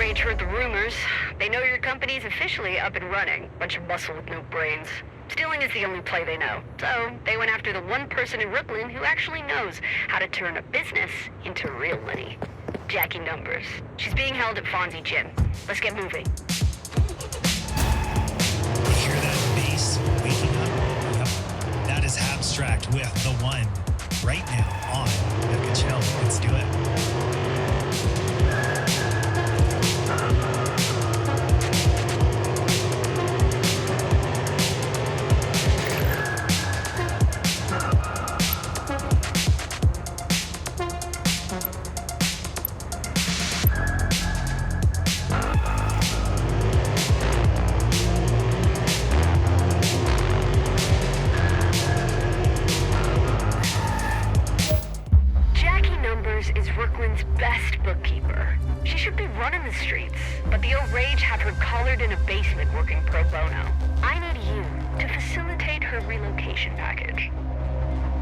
Rage heard the rumors. They know your company's officially up and running. Bunch of muscle with no brains. Stealing is the only play they know. So, they went after the one person in Brooklyn who actually knows how to turn a business into real money. Jackie Numbers. She's being held at Fonzie Gym. Let's get moving. You hear that bass waking up? Yep. That is Abstract with The One right now on Milega Chill. Let's do it. Is Brooklyn's best bookkeeper. She should be running the streets, but the old Rage have her collared in a basement working pro bono. I need you to facilitate her relocation package.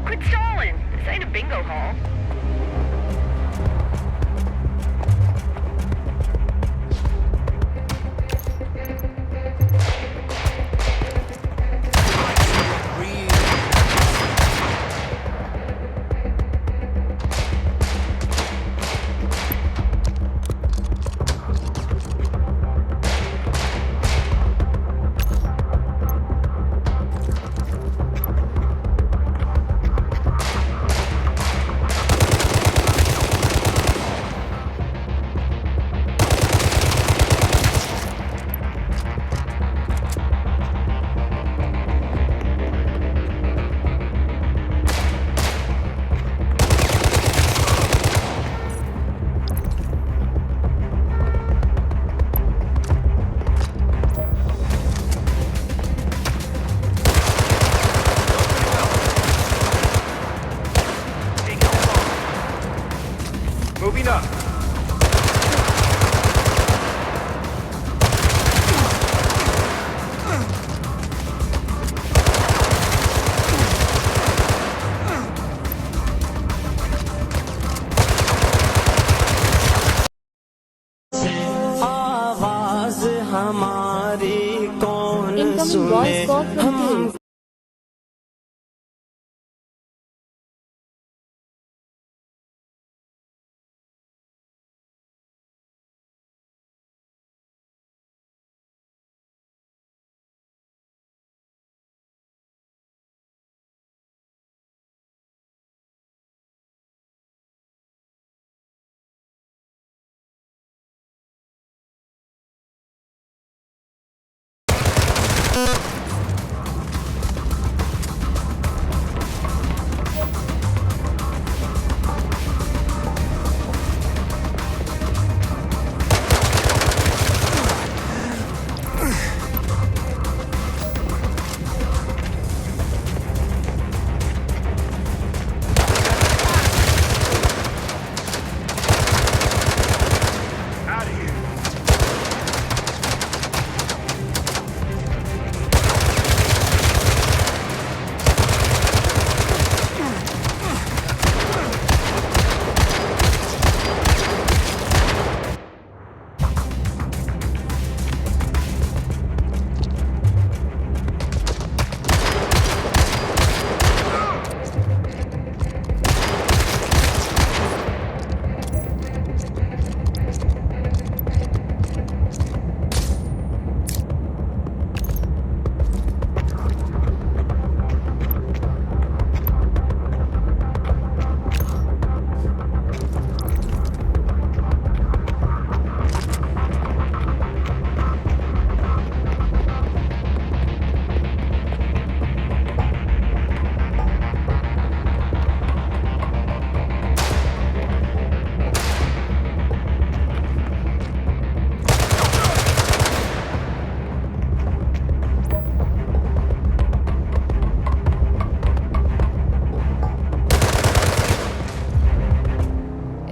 Quit stalling! This ain't a bingo hall. Moving up. आवाज हमारी कौन Incoming voice call from you.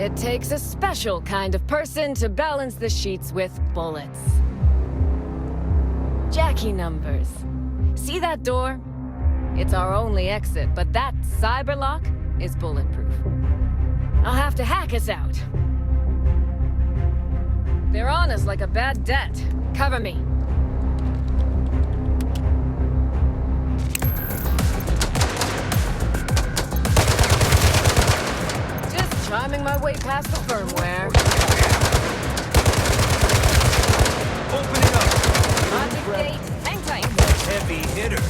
It takes a special kind of person to balance the sheets with bullets. Jackie Numbers. See that door? It's our only exit, but that cyber lock is bulletproof. I'll have to hack us out. They're on us like a bad debt. Cover me. Just chiming my way past the firmware. Open it up. Logic gate. Hang tight. Heavy hitter.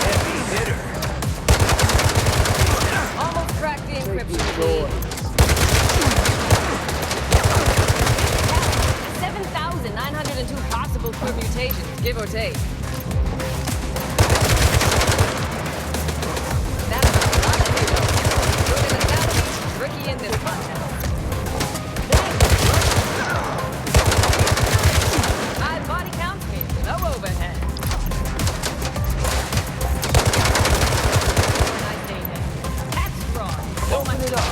Heavy Hitter. Almost cracked the encryption key. 7,902 possible permutations, give or take. That's a lot of heroes. Proving the salaries tricky in this contest. High body count means no overhead. Open it up.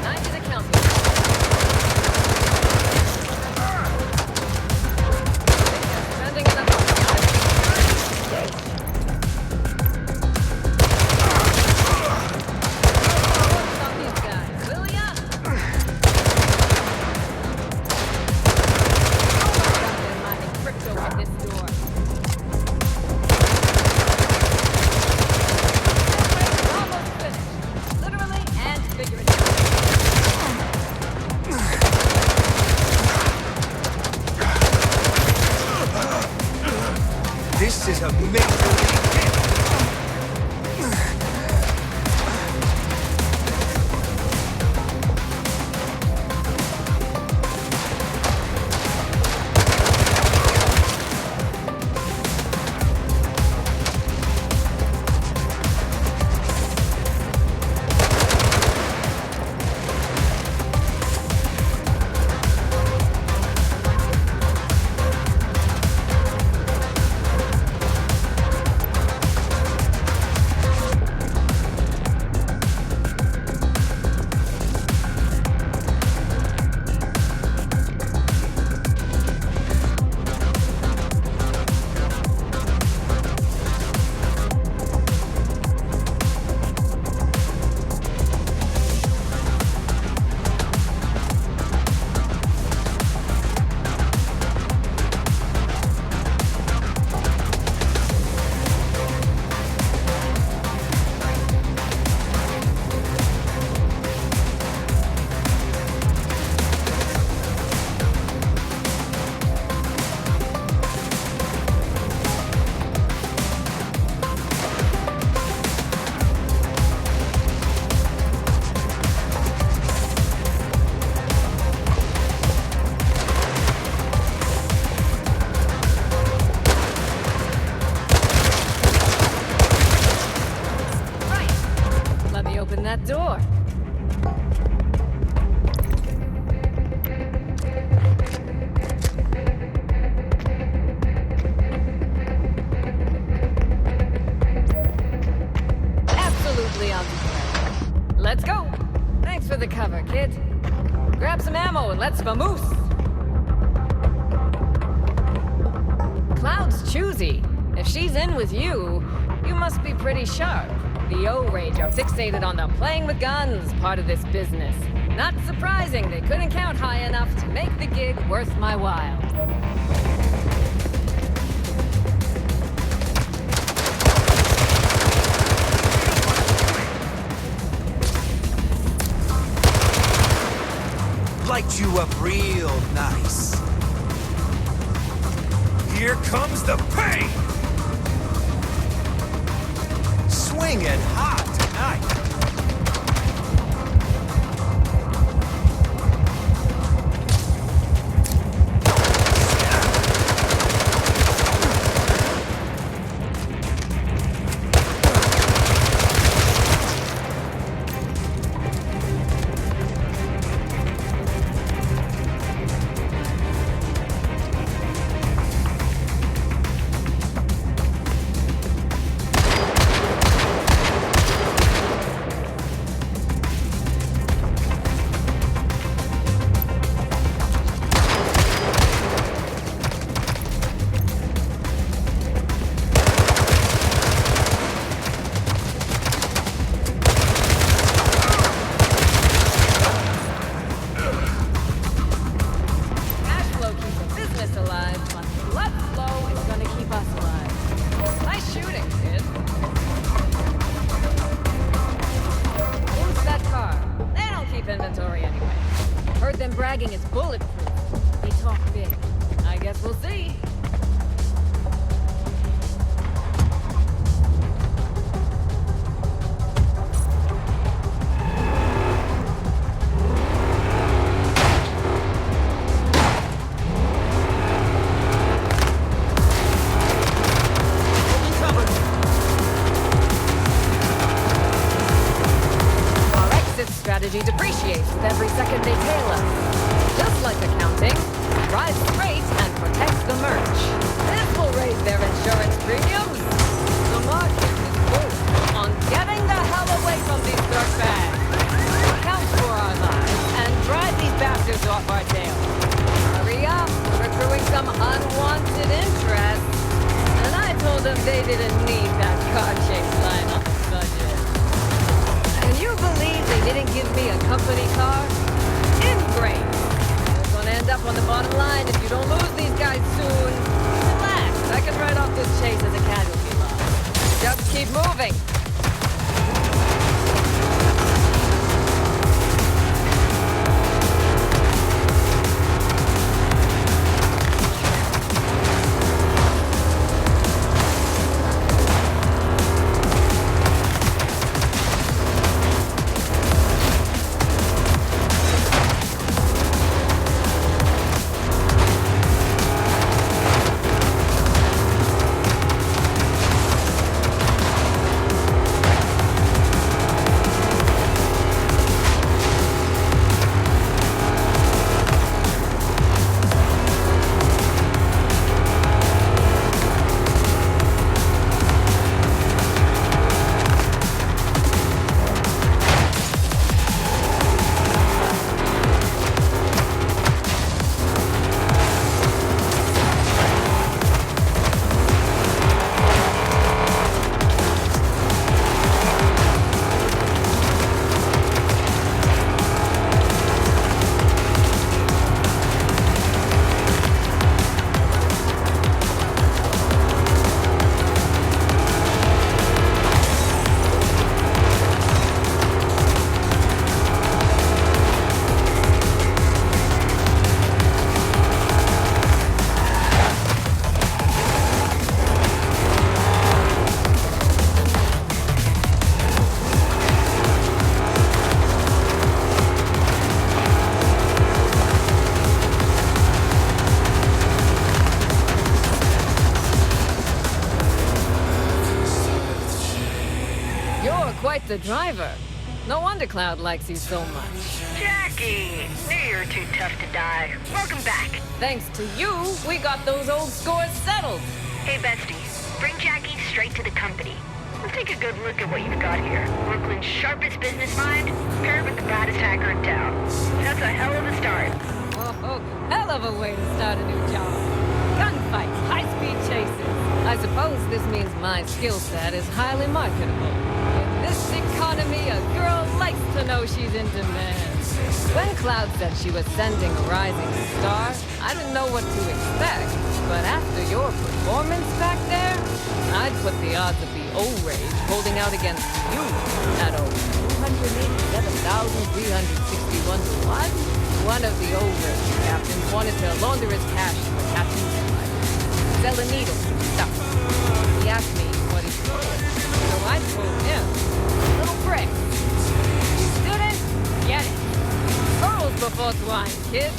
9 to the counting. Trending in the focus on these guys, will ya? Got them mining crypto at this door. Almost finished. Literally and figuratively. This is a major league hit. Open that door. Absolutely on the Let's go. Thanks for the cover, kid. Grab some ammo and let's vamoose. Cloud's choosy. If she's in with you, you must be pretty sharp. The O-Rage are fixated on the playing with guns part of this business. Not surprising they couldn't count high enough to make the gig worth my while. Light you up real nice. Here comes the pain! Swinging hot tonight. talk big. I guess we'll see. Strategy depreciates with every second they tail us. Just like accounting, drive straight and protect the merch. This will raise their insurance premiums. The market is full on getting the hell away from these dirtbags. Account for our lives and drive these bastards off our tail. Hurry up, we're accruing some unwanted interest. And I told them they didn't need that car chase line on the budget. Can you believe they didn't give me a company car? Ingrate! It's gonna end up on the bottom line if you don't lose these guys soon. Relax, I can write off this chase as a casualty loss. Just keep moving. Quite the driver. No wonder Cloud likes you so much. Jackie! Knew you were too tough to die. Welcome back. Thanks to you, we got those old scores settled. Hey, bestie. Bring Jackie straight to the company. Let's take a good look at what you've got here. Brooklyn's sharpest business mind, paired with the baddest hacker in town. That's a hell of a start. Oh, hell of a way to start a new job. Gunfights, high-speed chases. I suppose this means my skill set is highly marketable. In this economy, a girl likes to know she's in demand. When Cloud said she was sending a rising star, I didn't know what to expect. But after your performance back there, I'd put the odds of the O-Rage holding out against you at over 287,361 to 1. One of the O-Rage captains wanted to launder his cash for tattoos and sell a needle and stuff. He asked me what he stole, so I told him, little prick. You didn't get it. Pearls before swine, kids.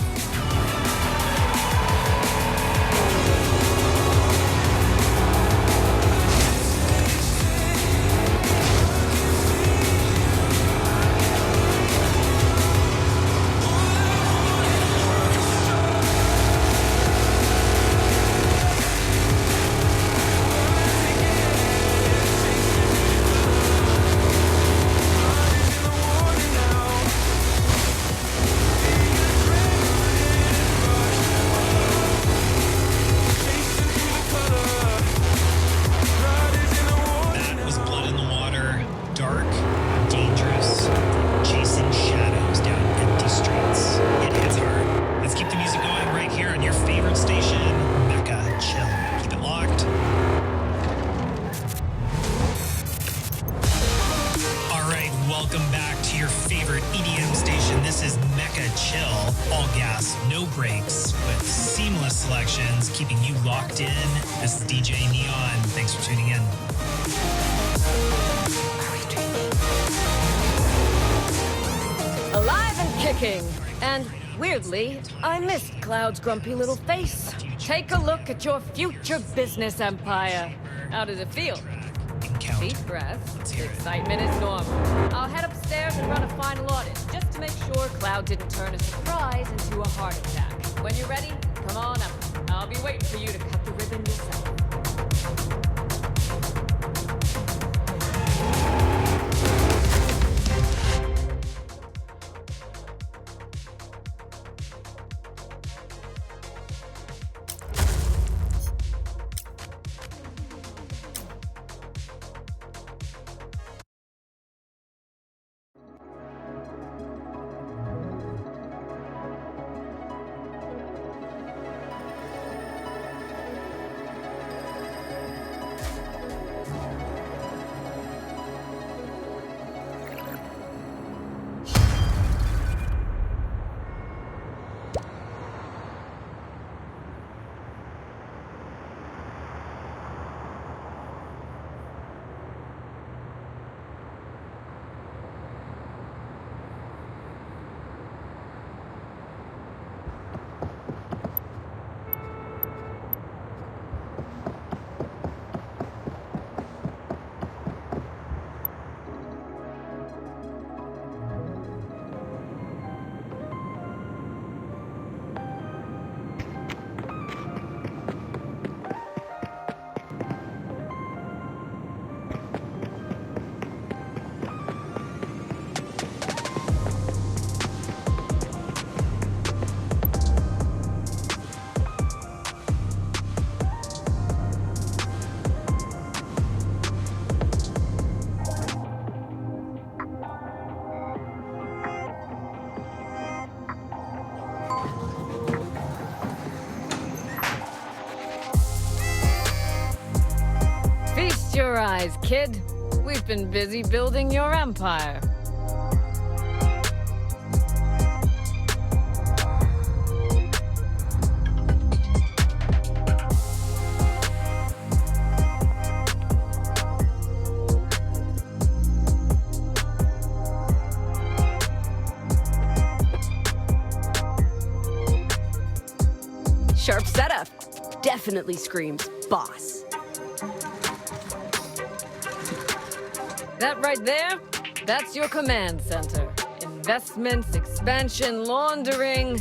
mix with seamless selections, keeping you locked in. This is DJ Neon. Thanks for tuning in. Alive and kicking. And weirdly, I missed Cloud's grumpy little face. Take a look at your future business empire. How does it feel? Deep breaths. The excitement is normal. I'll head upstairs and run a final audit, just to make sure Cloud didn't turn a surprise into a heart attack. When you're ready, come on up. I'll be waiting for you to cut the ribbon yourself. Your eyes, kid. We've been busy building your empire. Sharp setup. Definitely screams boss. That right there, that's your command center. Investments, expansion, laundering.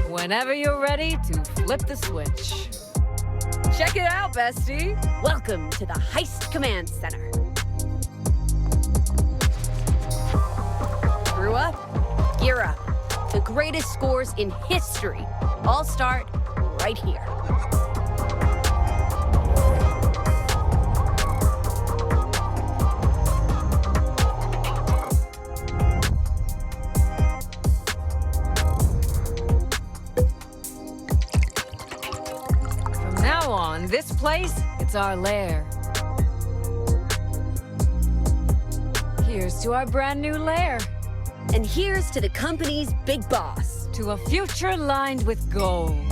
Whenever you're ready to flip the switch. Check it out, bestie. Welcome to the Heist Command Center. Grew up, gear up. The greatest scores in history all start right here. This place, it's our lair. Here's to our brand new lair. And here's to the company's big boss. To a future lined with gold.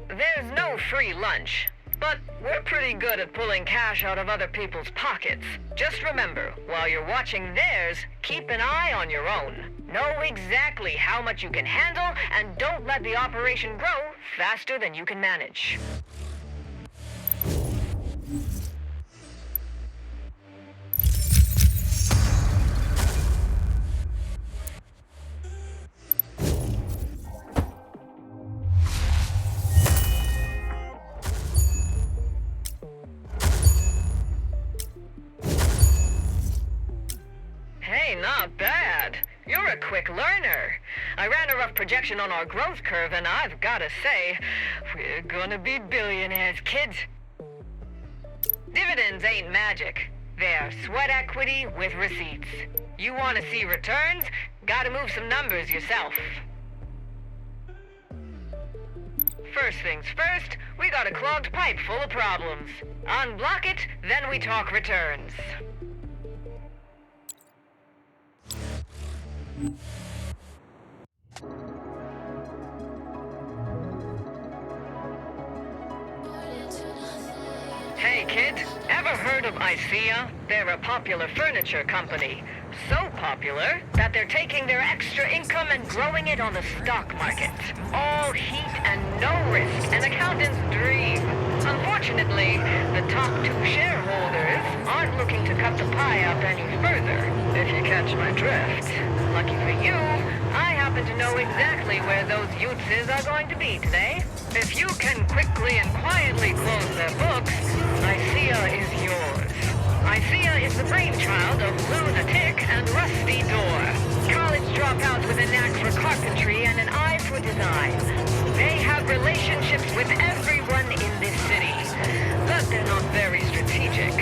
There's no free lunch, but we're pretty good at pulling cash out of other people's pockets. Just remember, while you're watching theirs, keep an eye on your own. Know exactly how much you can handle, and don't let the operation grow faster than you can manage. Not bad. You're a quick learner. I ran a rough projection on our growth curve, and I've gotta say, we're gonna be billionaires, kids. Dividends ain't magic. They're sweat equity with receipts. You want to see returns? Gotta move some numbers yourself. First things first, we got a clogged pipe full of problems. Unblock it, then we talk returns. Hey kid, ever heard of ICEA? They're a popular furniture company. So popular that they're taking their extra income and growing it on the stock market. All heat and no risk, an accountant's dream. Unfortunately, the top 2 shareholders aren't looking to cut the pie up any further, if you catch my drift. Lucky for you, I happen to know exactly where those Yutzes are going to be today. If you can quickly and quietly close their books, ICEA is yours. ICEA is the brainchild of lunatic and rusty door. College dropouts with a knack for carpentry and an eye for design. They have relationships with everyone in this city, but they're not very strategic.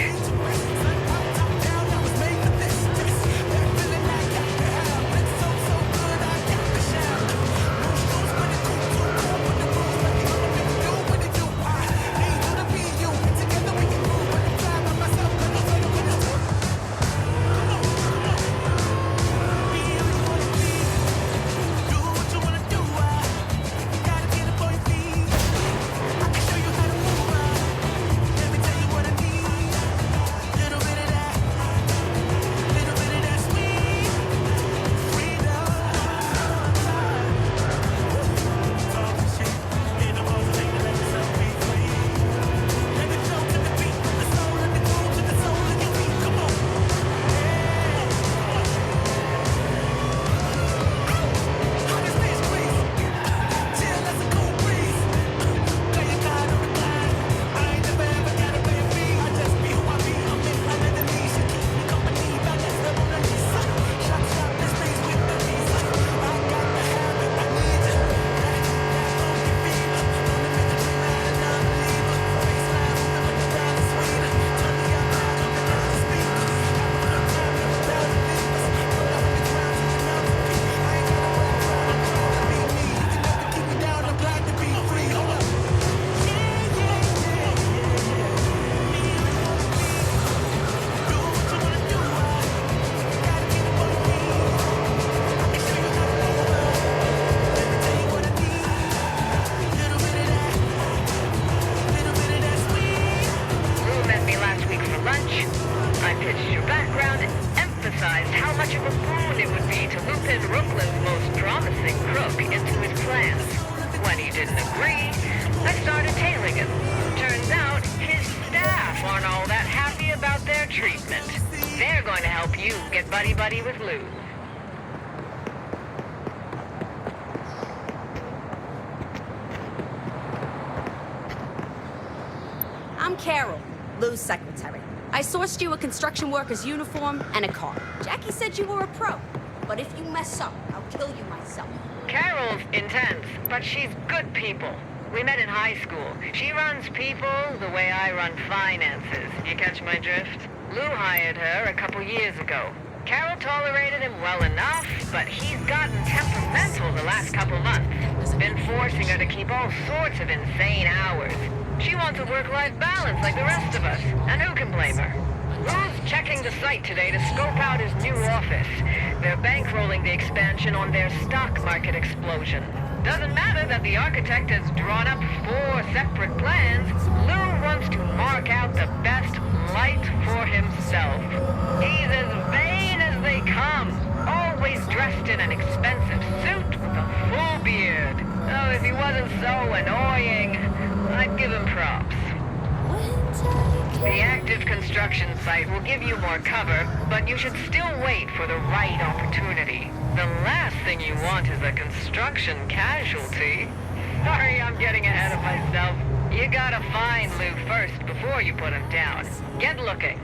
Buddy with Lou. I'm Carol, Lou's secretary. I sourced you a construction worker's uniform and a car. Jackie said you were a pro, but if you mess up, I'll kill you myself. Carol's intense, but she's good people. We met in high school. She runs people the way I run finances. You catch my drift? Lou hired her a couple years ago. Carol tolerated him well enough, but he's gotten temperamental the last couple months. Been forcing her to keep all sorts of insane hours. She wants a work-life balance like the rest of us, and who can blame her? Lou's checking the site today to scope out his new office. They're bankrolling the expansion on their stock market explosion. Doesn't matter that the architect has drawn up 4 separate plans. Lou wants to mark out the best light for himself. He's as vain as they come, always dressed in an expensive suit with a full beard. Oh, if he wasn't so annoying, I'd give him props. The active construction site will give you more cover, but you should still wait for the right opportunity. The last thing you want is a construction casualty. Sorry, I'm getting ahead of myself. You gotta find Lou first before you put him down. Get looking.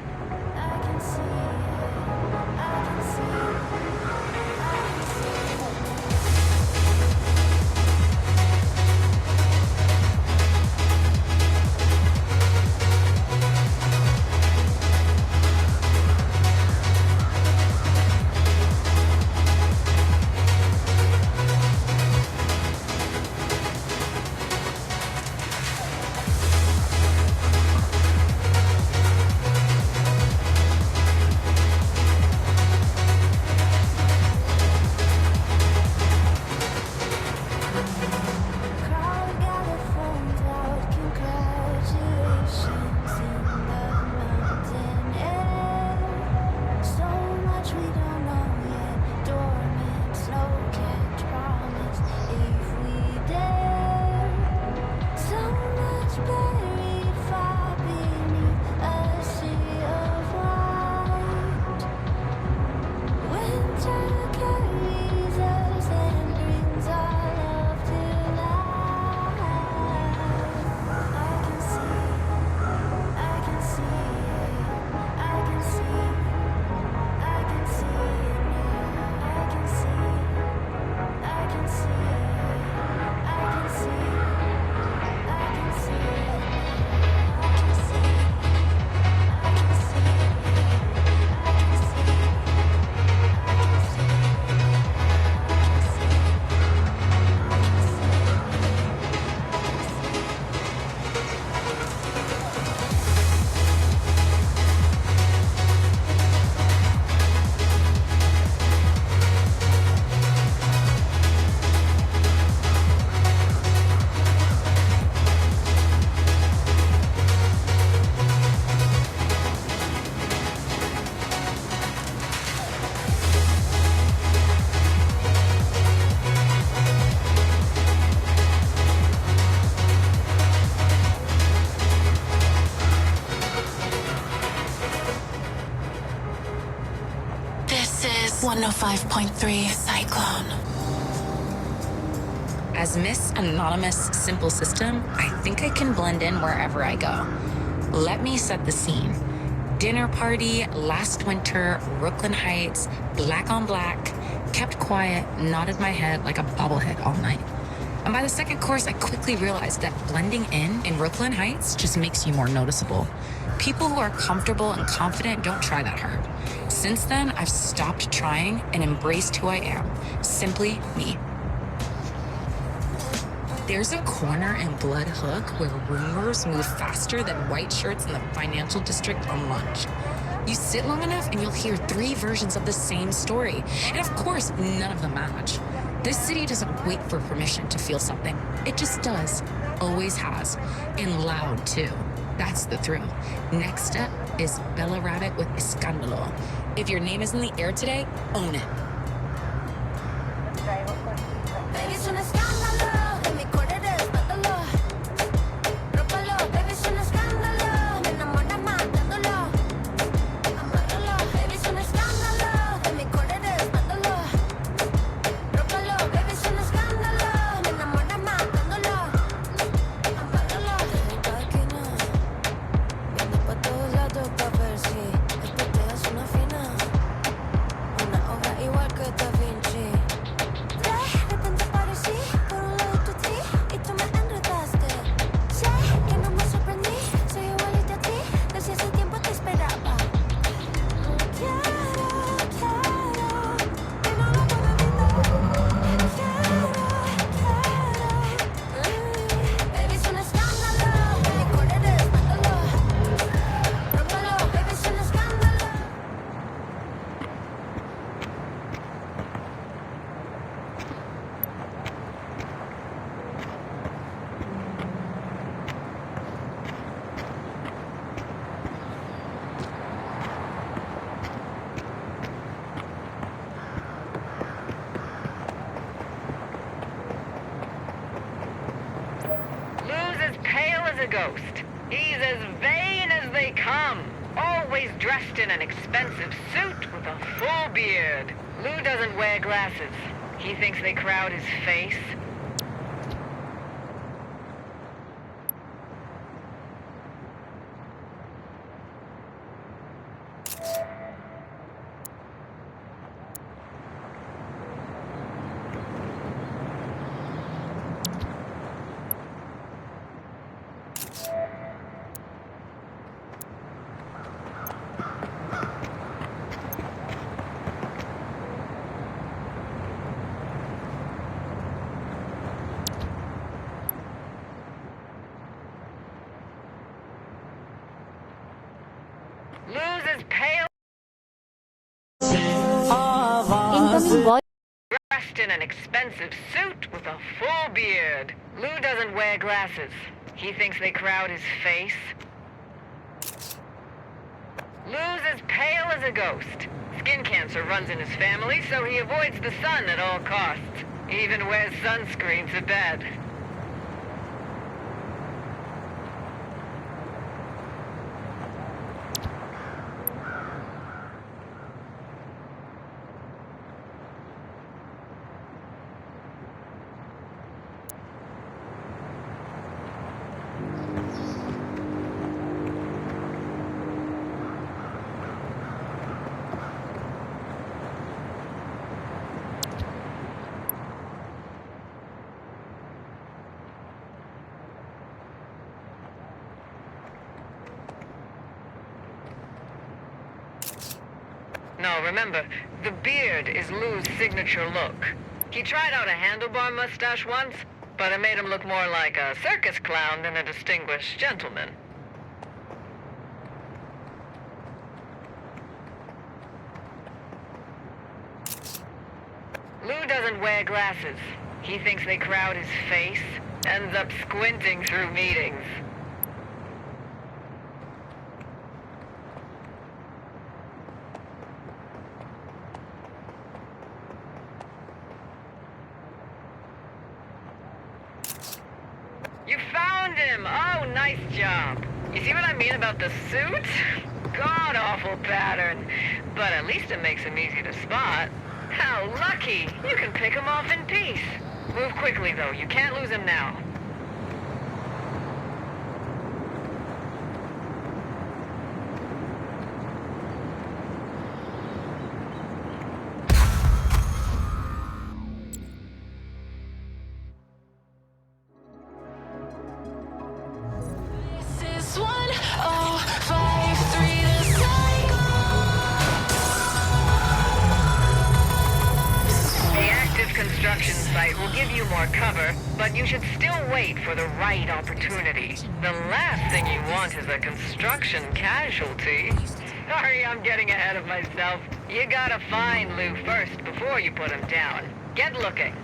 This is 105.3 Cyclone. As Miss Anonymous Simple System, I think I can blend in wherever I go. Let me set the scene. Dinner party, last winter, Brooklyn Heights, black on black, kept quiet, nodded my head like a bobblehead all night. And by the second course, I quickly realized that blending in Brooklyn Heights just makes you more noticeable. People who are comfortable and confident don't try that hard. Since then, I've stopped trying and embraced who I am. Simply me. There's a corner in Blood Hook where rumors move faster than white shirts in the financial district on lunch. You sit long enough and you'll hear 3 versions of the same story. And of course, none of them match. This city doesn't wait for permission to feel something. It just does. Always has. And loud, too. That's the thrill. Next up is Bella Rabbit with Escándalo. If your name is in the air today, own it. Igual ghost. He's as vain as they come. Always dressed in an expensive suit with a full beard. Lou doesn't wear glasses. He thinks they crowd his face. Lou's as pale Incoming voice. dressed in an expensive suit with a full beard. Lou doesn't wear glasses. He thinks they crowd his face. Lou's as pale as a ghost. Skin cancer runs in his family, so he avoids the sun at all costs. He even wears sunscreen to bed. No, remember, the beard is Lou's signature look. He tried out a handlebar mustache once, but it made him look more like a circus clown than a distinguished gentleman. Lou doesn't wear glasses. He thinks they crowd his face, ends up squinting through meetings. You found him! Oh, nice job. You see what I mean about the suit? God-awful pattern. But at least it makes him easy to spot. How lucky! You can pick him off in peace. Move quickly, though. You can't lose him now. Construction site will give you more cover, but you should still wait for the right opportunity. The last thing you want is a construction casualty. Sorry, I'm getting ahead of myself. You gotta find Lou first before you put him down. Get looking.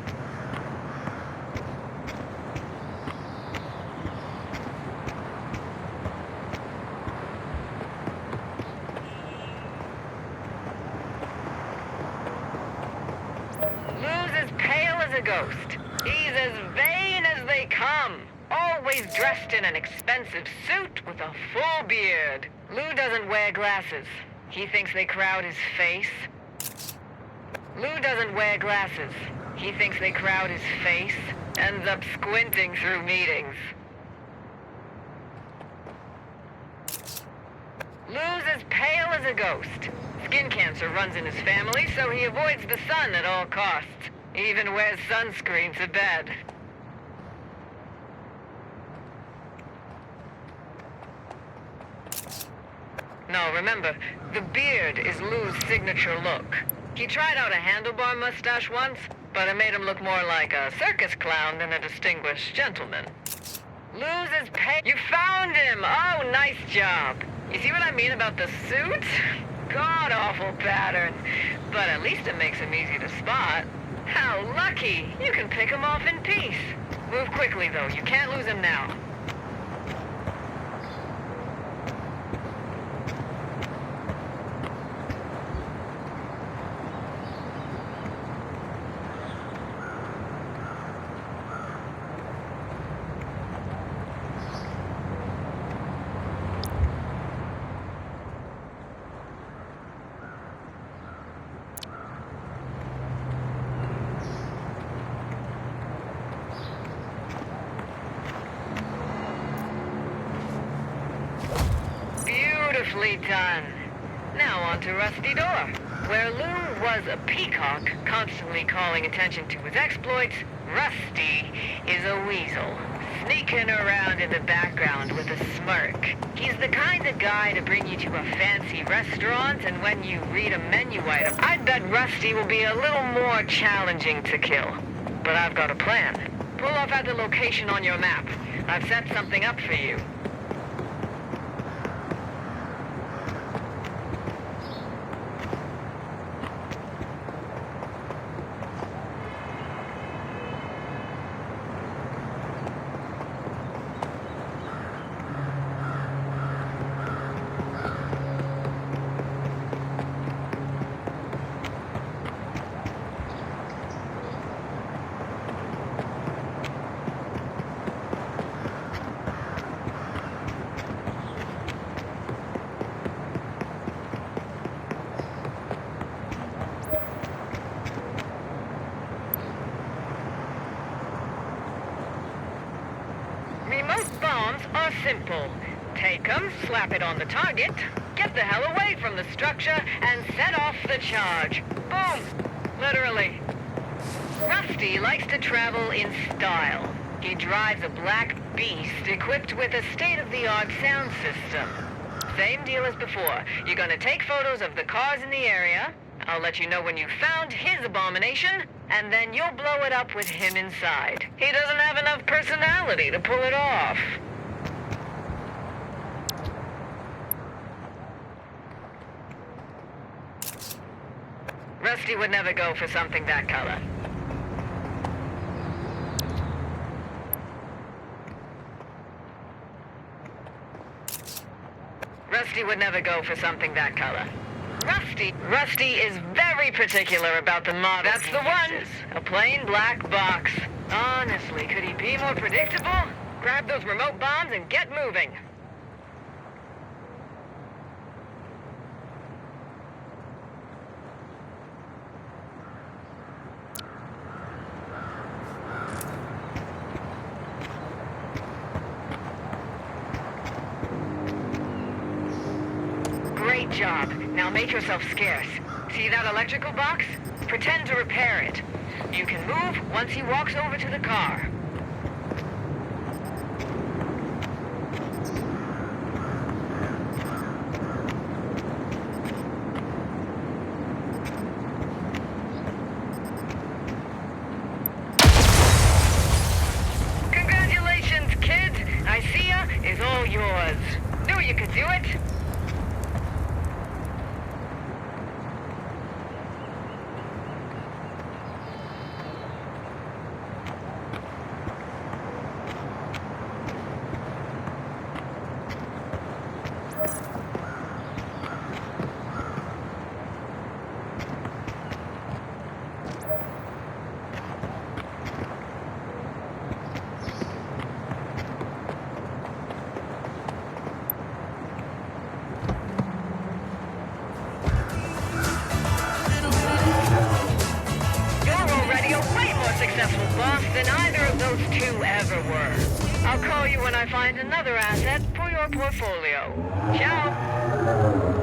Ghost. He's as vain as they come. Always dressed in an expensive suit with a full beard. Lou doesn't wear glasses. He thinks they crowd his face. Lou doesn't wear glasses. He thinks they crowd his face. Ends up squinting through meetings. Lou's as pale as a ghost. Skin cancer runs in his family, so he avoids the sun at all costs. He even wears sunscreen to bed. No, remember, the beard is Lou's signature look. He tried out a handlebar mustache once, but it made him look more like a circus clown than a distinguished gentleman. Lou's as pale. You found him! Oh, nice job. You see what I mean about the suit? God-awful pattern. But at least it makes him easy to spot. How lucky! You can pick him off in peace. Move quickly, though. You can't lose him now. Nicely done. Now on to Rusty Door. Where Lou was a peacock, constantly calling attention to his exploits, Rusty is a weasel, sneaking around in the background with a smirk. He's the kind of guy to bring you to a fancy restaurant, and when you read a menu item, I'd bet Rusty will be a little more challenging to kill. But I've got a plan. Pull off at the location on your map. I've set something up for you. Remote bombs are simple. Take them, slap it on the target, get the hell away from the structure, and set off the charge. Boom! Literally. Rusty likes to travel in style. He drives a black beast equipped with a state-of-the-art sound system. Same deal as before. You're gonna take photos of the cars in the area. I'll let you know when you've found his abomination, and then you'll blow it up with him inside. He doesn't have enough personality to pull it off. Rusty would never go for something that color. Rusty would never go for something that color. Rusty is very particular about the model. That's the one. A plain black box. Honestly, could he be more predictable? Grab those remote bombs and get moving. Great job. Now make yourself scarce. See that electrical box? Pretend to repair it. You can move once he walks over to the car. Congratulations, kid! Icea is all yours. Knew you could do it. Successful boss than either of those two ever were. I'll call you when I find another asset for your portfolio. Ciao!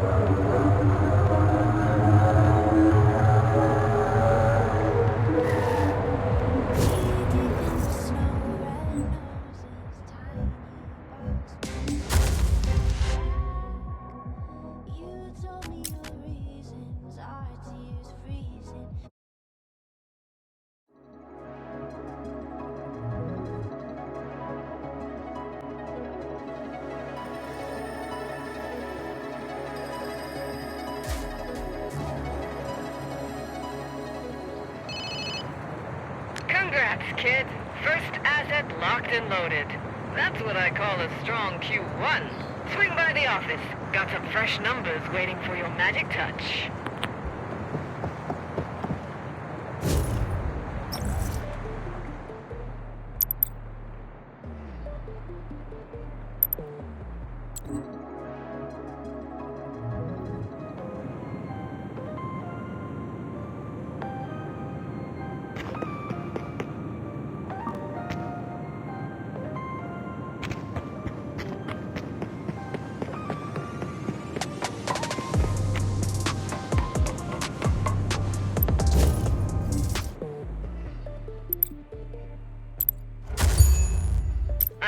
Congrats, kid. First asset locked and loaded. That's what I call a strong Q1. Swing by the office. Got some fresh numbers waiting for your magic touch.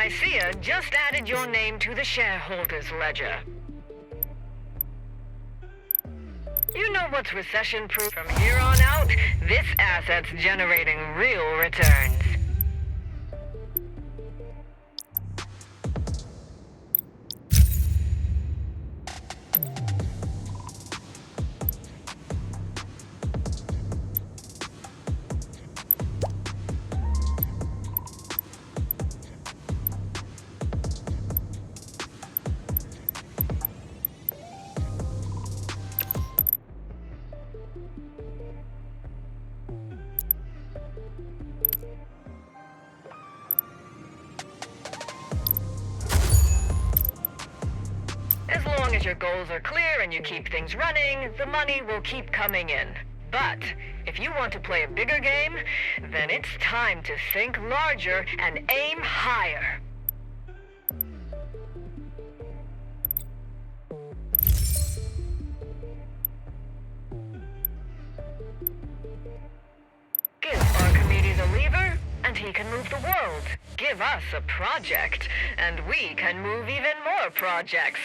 Nicaea just added your name to the shareholders ledger. You know what's recession-proof? From here on out, this asset's generating real returns. As long as your goals are clear and you keep things running, the money will keep coming in. But if you want to play a bigger game, then it's time to think larger and aim higher. Give Archimedes a lever, and he can move the world. Give us a project, and we can move even more projects.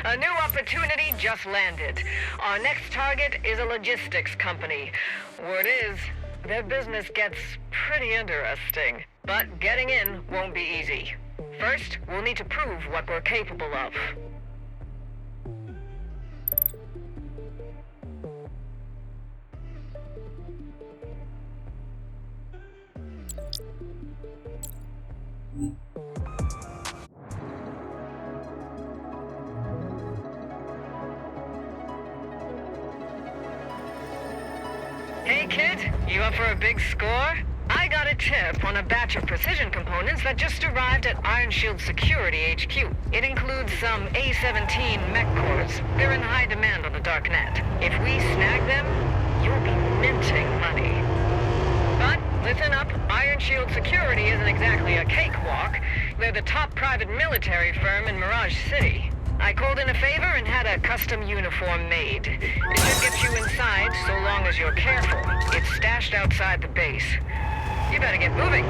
A new opportunity just landed. Our next target is a logistics company. Word is, their business gets pretty interesting. But getting in won't be easy. First, we'll need to prove what we're capable of. Hey kid, you up for a big score? I got a tip on a batch of precision components that just arrived at Iron Shield Security HQ. It includes some A-17 mech cores. They're in high demand on the dark net. If we snag them, you'll be minting money. But listen up, Iron Shield Security isn't exactly a cakewalk. They're the top private military firm in Mirage City. I called in a favor and had a custom uniform made. It should get you inside so long as you're careful. It's stashed outside the base. You better get moving.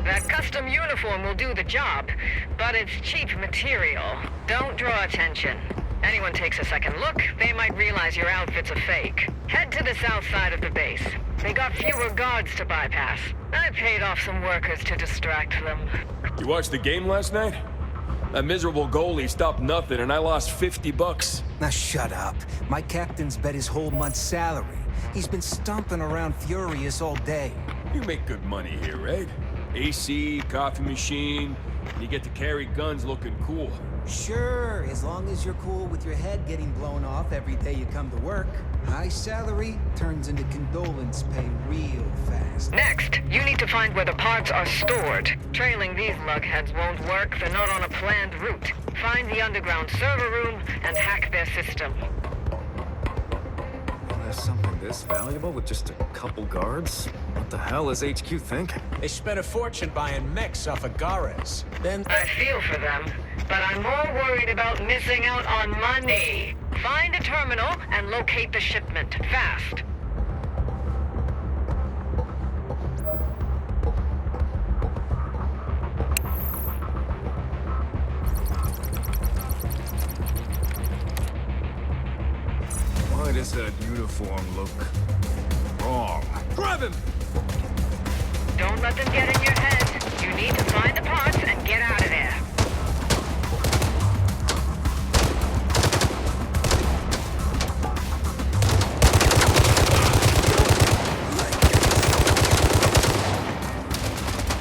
That custom uniform will do the job, but it's cheap material. Don't draw attention. Anyone takes a second look, they might realize your outfit's a fake. Head to the south side of the base. They got fewer guards to bypass. I paid off some workers to distract them. You watched the game last night? That miserable goalie stopped nothing and I lost $50. Now shut up. My captain's bet his whole month's salary. He's been stomping around furious all day. You make good money here, right? AC, coffee machine, and you get to carry guns looking cool. Sure, as long as you're cool with your head getting blown off every day you come to work. High salary turns into condolence pay real fast. Next, you need to find where the parts are stored. Trailing these lugheads won't work. They're not on a planned route. Find the underground server room and hack their system. There's something this valuable with just a couple guards? What the hell is HQ thinking? They spent a fortune buying mechs off of Gares. Then I feel for them, but I'm more worried about missing out on money. Find a terminal and locate the shipment, fast. Why does that uniform look wrong? Grab him! Don't let them get in your head. You need to find the parts and get out of there.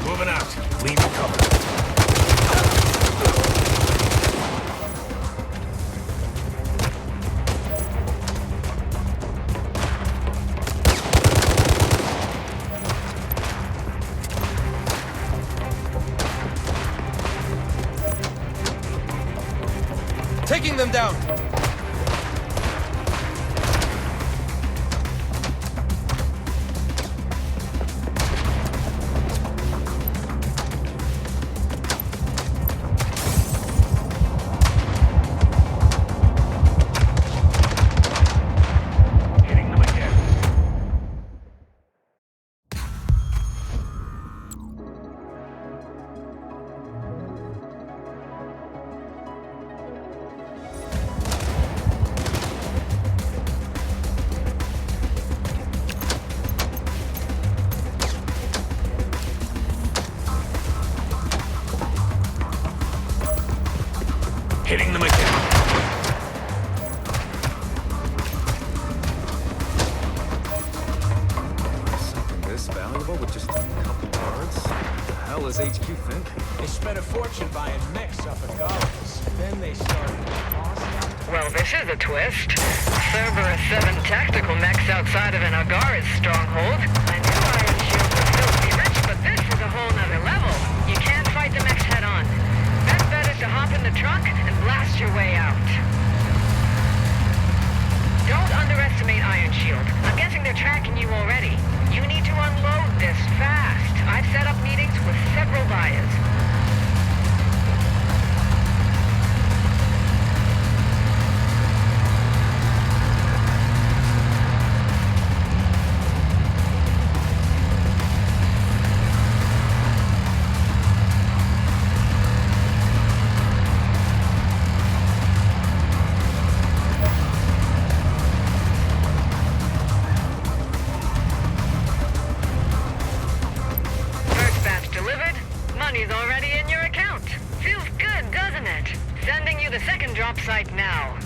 Moving out. Leave me cover. Taking them down! Hitting them again. Hitting them again. Something this valuable with just a couple guards? What the hell is HQ thinking? they spent a fortune buying mechs off of Gares. Then they started tossing. Well, this is a twist. Cerberus 7 tactical mechs outside of an Agaris stronghold. I knew Iron Shield was filthy rich, but this is a whole nother level. You can't fight the mechs head on. Best bet is to hop in the trunk and blast your way out. Don't underestimate Iron Shield. I'm guessing they're tracking you already. You need to unload this fast. I've set up meetings with several buyers. First batch delivered. Money's already in your account. Feels good, doesn't it? Sending you the second drop site now.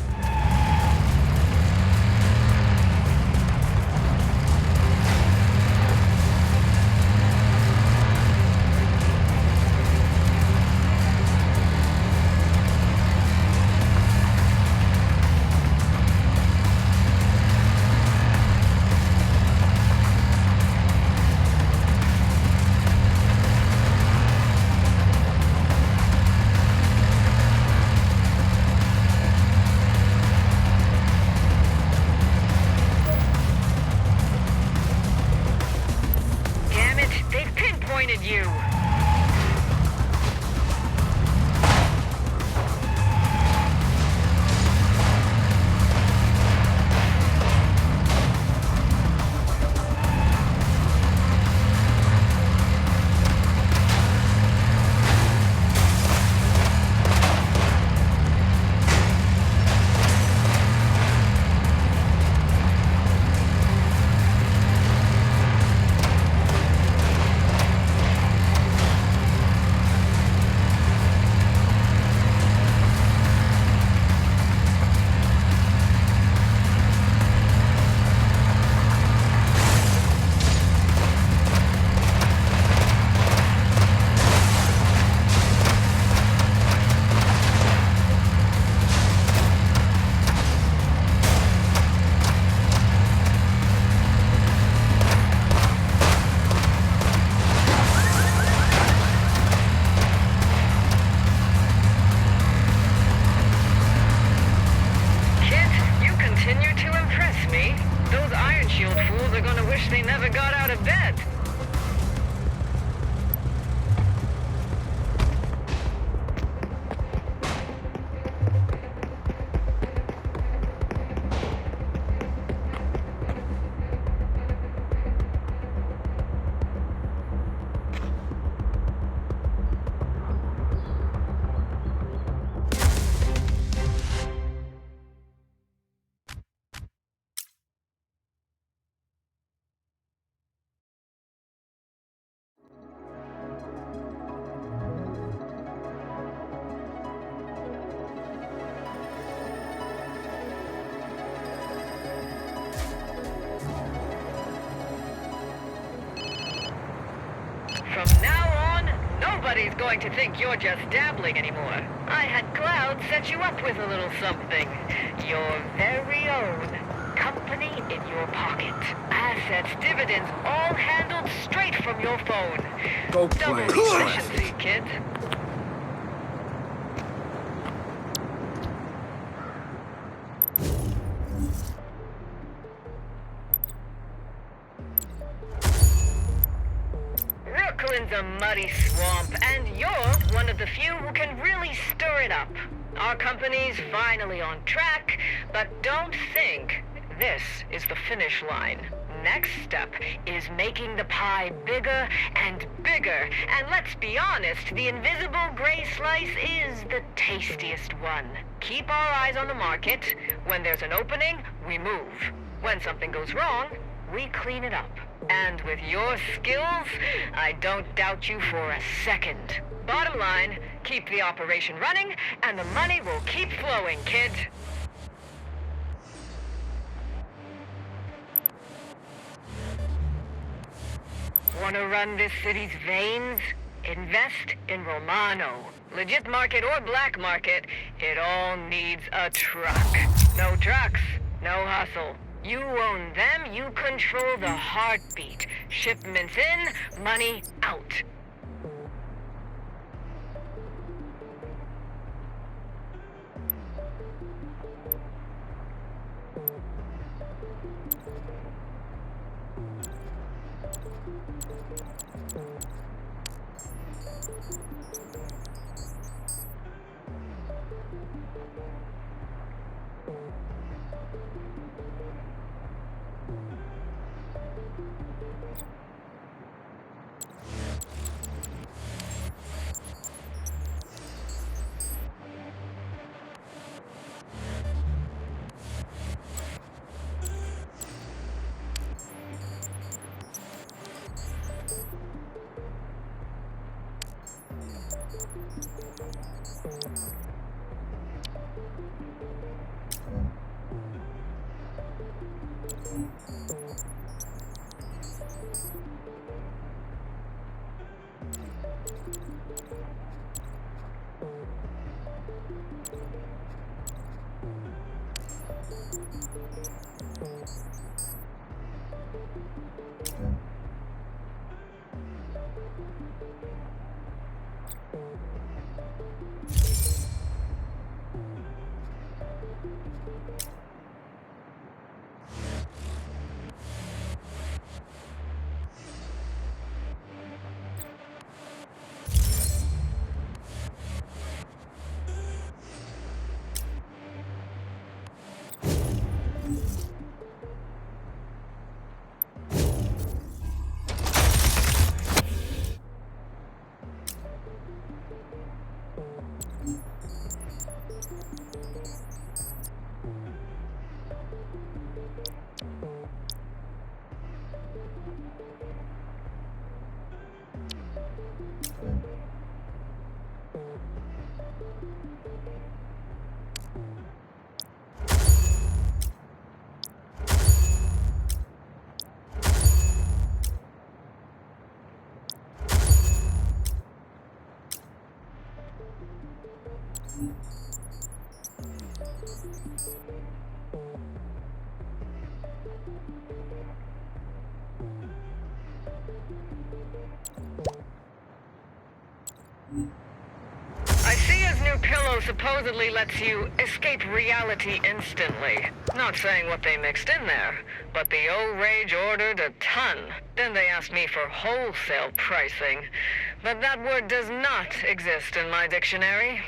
Damn it, they've pinpointed you. Those Iron Shield fools are gonna wish they never got out of bed. From now on, nobody's going to think you're just dabbling anymore. I had Cloud set you up with a little something. Your very own. Company in your pocket. Assets, dividends, all handled straight from your phone. Go Double play. efficiency, kid. Brooklyn's a muddy swamp, and you're one of the few who can really stir it up. Our company's finally on track, but don't think this is the finish line. Next step is making the pie bigger and bigger. And let's be honest, the invisible gray slice is the tastiest one. Keep our eyes on the market. When there's an opening, we move. When something goes wrong, we clean it up. And with your skills, I don't doubt you for a second. Bottom line, keep the operation running, and the money will keep flowing, kid. Want to run this city's veins? Invest in Romano. Legit market or black market, it all needs a truck. No trucks, no hustle. You own them, you control the heartbeat. Shipments in, money out. I see his new pillow supposedly lets you escape reality instantly. Not saying what they mixed in there, but the O-Rage ordered a ton. Then they asked me for wholesale pricing. But that word does not exist in my dictionary.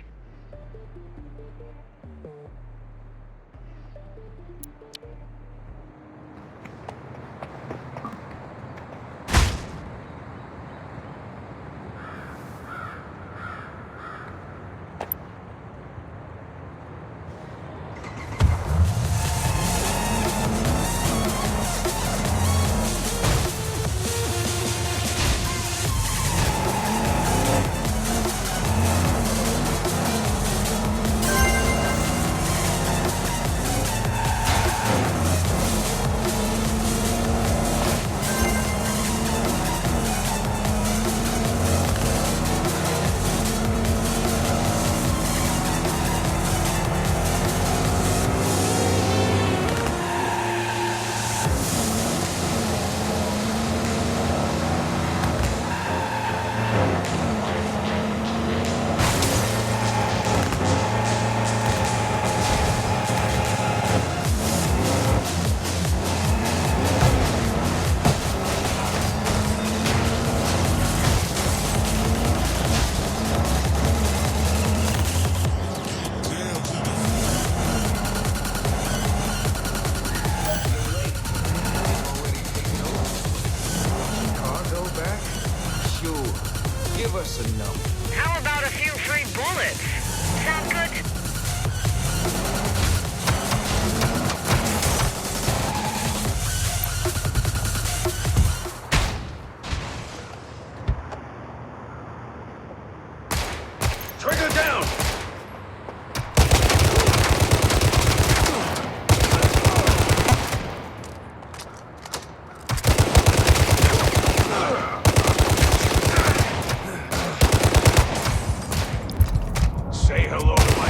Give us a number. How about a few free bullets? Sound good? Trigger down! Say hello to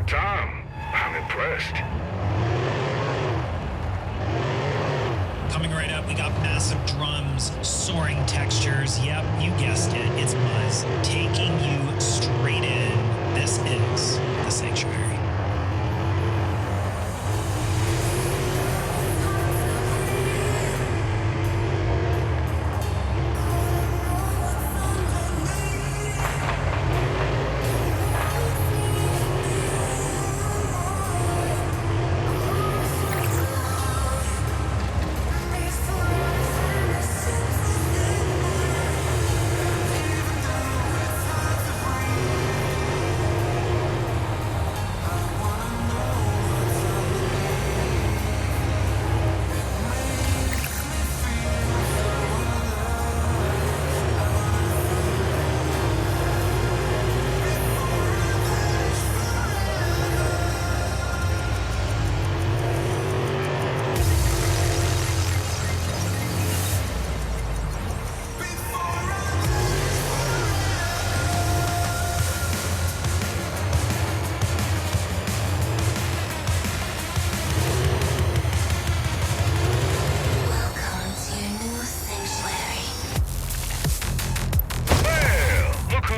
Tom, I'm impressed. Coming right up, we got massive drums, soaring textures. Yep, you guessed it. It's Muzz taking you straight in. This is the Sanctuary.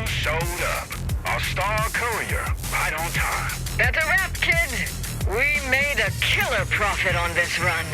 Showed up. Our star courier, right on time. That's a wrap, kids. We made a killer profit on this run.